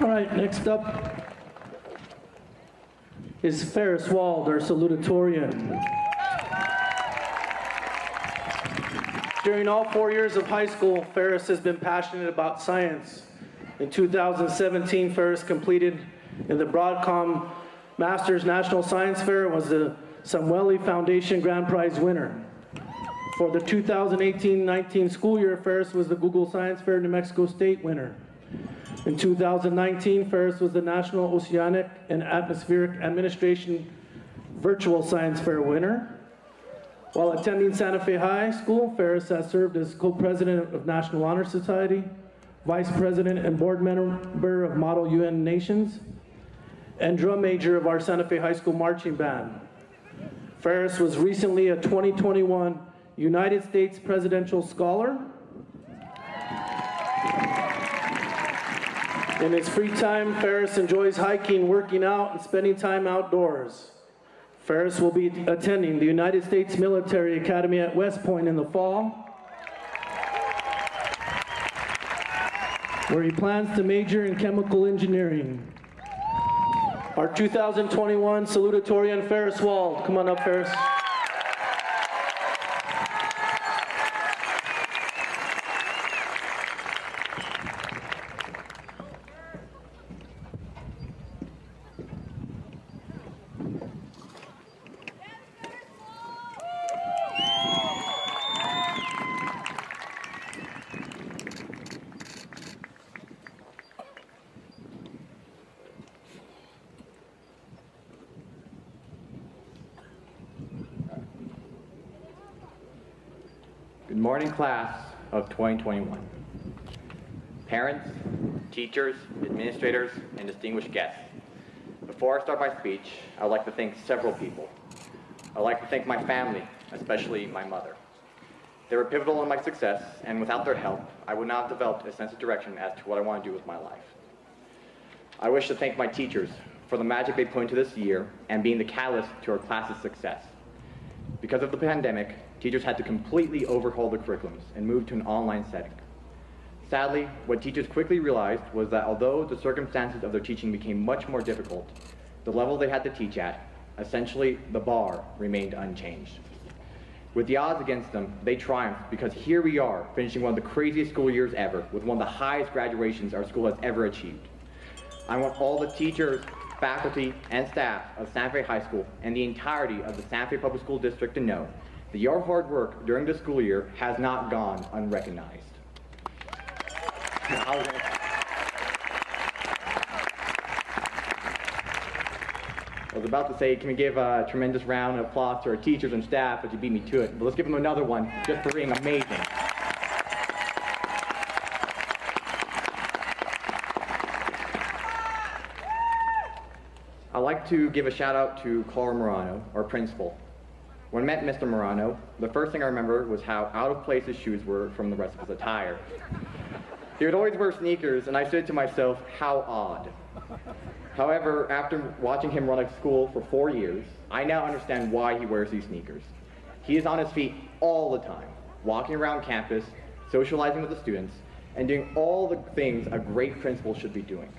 All right, next up is Ferris Wald, our salutatorian. During all 4 years of high school, Ferris has been passionate about science. In 2017, Ferris completed in the Broadcom Masters National Science Fair and was the Samueli Foundation Grand Prize winner. For the 2018-19 school year, Ferris was the Google Science Fair New Mexico State winner. In 2019, Ferris was the National Oceanic and Atmospheric Administration Virtual Science Fair winner. While attending Santa Fe High School, Ferris has served as co-president of National Honor Society, vice president and board member of Model UN Nations, and drum major of our Santa Fe High School marching band. Ferris was recently a 2021 United States Presidential Scholar. In his free time, Ferris enjoys hiking, working out, and spending time outdoors. Ferris will be attending the United States Military Academy at West Point in the fall, where he plans to major in chemical engineering. Our 2021 salutatorian, Ferris Wald. Come on up, Ferris. Good morning, class of 2021. Parents, teachers, administrators, and distinguished guests. Before I start my speech, I would like to thank several people. I'd like to thank my family, especially my mother. They were pivotal in my success, and without their help, I would not have developed a sense of direction as to what I want to do with my life. I wish to thank my teachers for the magic they put into this year and being the catalyst to our class's success. Because of the pandemic, teachers had to completely overhaul the curriculums and move to an online setting. Sadly, what teachers quickly realized was that although the circumstances of their teaching became much more difficult, the level they had to teach at, essentially the bar, remained unchanged. With the odds against them, they triumphed because here we are, finishing one of the craziest school years ever, with one of the highest graduations our school has ever achieved. I want all the teachers, faculty, and staff of Santa Fe High School and the entirety of the Santa Fe Public School District to know that your hard work during the school year has not gone unrecognized. I was about to say, can we give a tremendous round of applause to our teachers and staff, but you beat me to it. But let's give them another one just for being amazing. I'd like to give a shout out to Carl Morano, our principal. When I met Mr. Morano, the first thing I remember was how out of place his shoes were from the rest of his attire. He would always wear sneakers, and I said to myself, how odd. However, after watching him run a school for 4 years, I now understand why he wears these sneakers. He is on his feet all the time, walking around campus, socializing with the students, and doing all the things a great principal should be doing.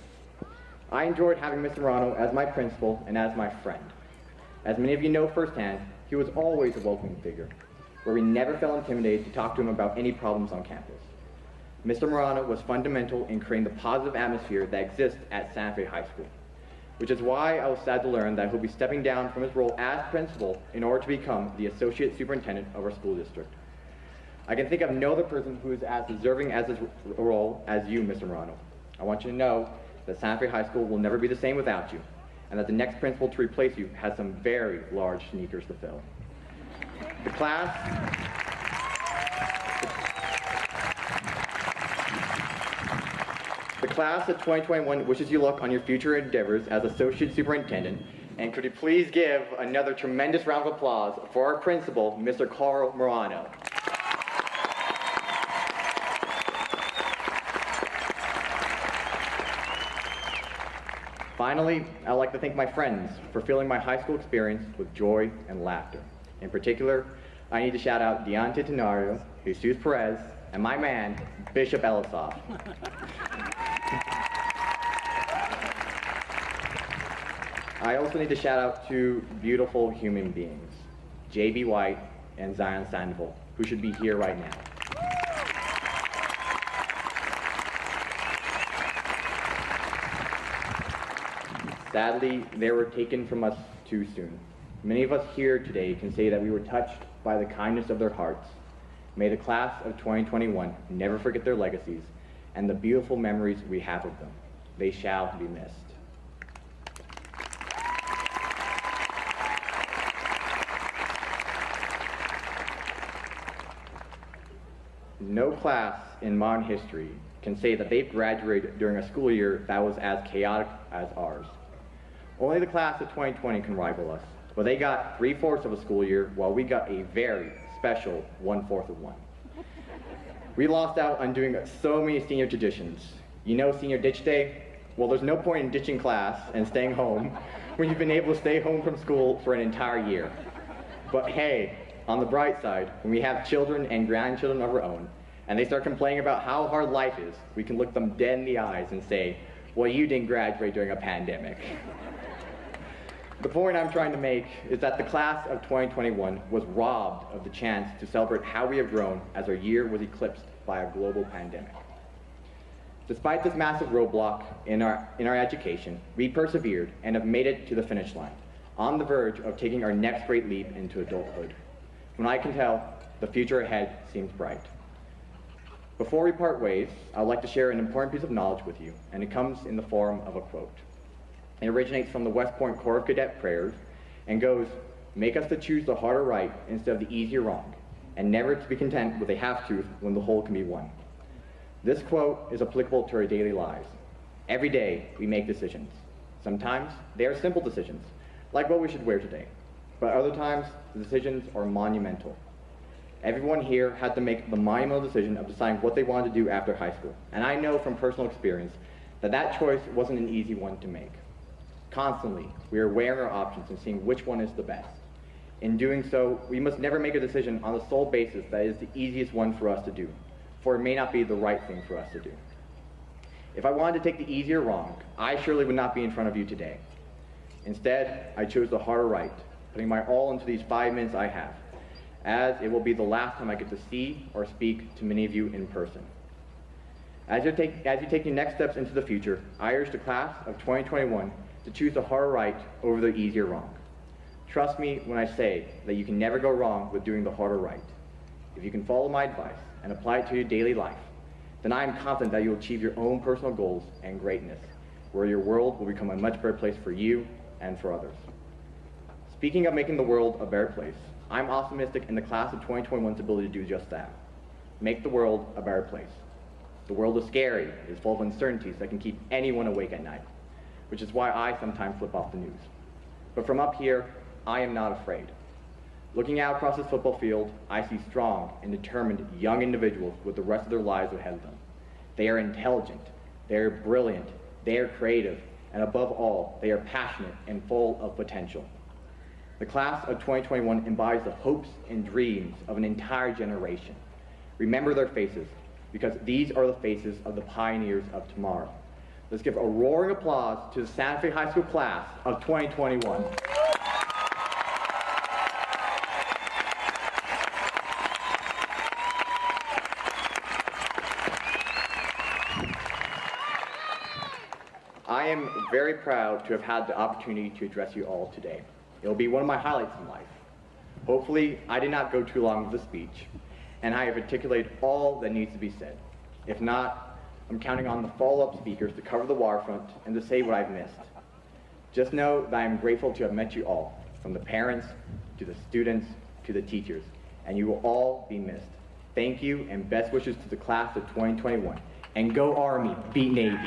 I enjoyed having Mr. Morano as my principal and as my friend. As many of you know firsthand, he was always a welcoming figure, where we never felt intimidated to talk to him about any problems on campus. Mr. Morano was fundamental in creating the positive atmosphere that exists at Santa Fe High School, which is why I was sad to learn that he'll be stepping down from his role as principal in order to become the associate superintendent of our school district. I can think of no other person who is as deserving as his role as you, Mr. Morano. I want you to know that Santa Fe High School will never be the same without you, and that the next principal to replace you has some very large sneakers to fill. The class of 2021 wishes you luck on your future endeavors as Associate Superintendent, and could you please give another tremendous round of applause for our principal, Mr. Carl Morano. Finally, I'd like to thank my friends for filling my high school experience with joy and laughter. In particular, I need to shout out Deontay Tenorio, Jesus Perez, and my man, Bishop Elisoff. I also need to shout out two beautiful human beings, J.B. White and Zion Sandoval, who should be here right now. Sadly, they were taken from us too soon. Many of us here today can say that we were touched by the kindness of their hearts. May the class of 2021 never forget their legacies and the beautiful memories we have of them. They shall be missed. No class in modern history can say that they've graduated during a school year that was as chaotic as ours. Only the class of 2020 can rival us, but they got 3/4 of a school year while we got a very special 1/4 of one. We lost out on doing so many senior traditions. You know senior ditch day? Well, there's no point in ditching class and staying home when you've been able to stay home from school for an entire year. But hey, on the bright side, when we have children and grandchildren of our own, and they start complaining about how hard life is, we can look them dead in the eyes and say, well, you didn't graduate during a pandemic. The point I'm trying to make is that the class of 2021 was robbed of the chance to celebrate how we have grown as our year was eclipsed by a global pandemic. Despite this massive roadblock in our education, we persevered and have made it to the finish line, on the verge of taking our next great leap into adulthood. When I can tell, the future ahead seems bright. Before we part ways, I'd like to share an important piece of knowledge with you, and it comes in the form of a quote. It originates from the West Point Corps of Cadet prayers and goes, "Make us to choose the harder right instead of the easier wrong, and never to be content with a half-truth when the whole can be won." This quote is applicable to our daily lives. Every day, we make decisions. Sometimes they are simple decisions, like what we should wear today. But other times, the decisions are monumental. Everyone here had to make the monumental decision of deciding what they wanted to do after high school. And I know from personal experience that that choice wasn't an easy one to make. Constantly, we are weighing our options and seeing which one is the best. In doing so, we must never make a decision on the sole basis that is the easiest one for us to do, for it may not be the right thing for us to do. If I wanted to take the easier wrong, I surely would not be in front of you today. Instead, I chose the harder right, putting my all into these 5 minutes I have, as it will be the last time I get to see or speak to many of you in person. As you take your next steps into the future, I urge the class of 2021 to choose the harder right over the easier wrong. Trust me when I say that you can never go wrong with doing the harder right. If you can follow my advice and apply it to your daily life, then I am confident that you'll achieve your own personal goals and greatness, where your world will become a much better place for you and for others. Speaking of making the world a better place, I'm optimistic in the class of 2021's ability to do just that. Make the world a better place. The world is scary, it is full of uncertainties that can keep anyone awake at night, which is why I sometimes flip off the news. But from up here, I am not afraid. Looking out across this football field, I see strong and determined young individuals with the rest of their lives ahead of them. They are intelligent, they are brilliant, they are creative, and above all, they are passionate and full of potential. The class of 2021 embodies the hopes and dreams of an entire generation. Remember their faces, because these are the faces of the pioneers of tomorrow. Let's give a roaring applause to the Santa Fe High School class of 2021. I am very proud to have had the opportunity to address you all today. It will be one of my highlights in life. Hopefully, I did not go too long with the speech, and I have articulated all that needs to be said. If not, I'm counting on the follow-up speakers to cover the waterfront and to say what I've missed. Just know that I am grateful to have met you all, from the parents, to the students, to the teachers, and you will all be missed. Thank you, and best wishes to the class of 2021. And go Army, beat Navy.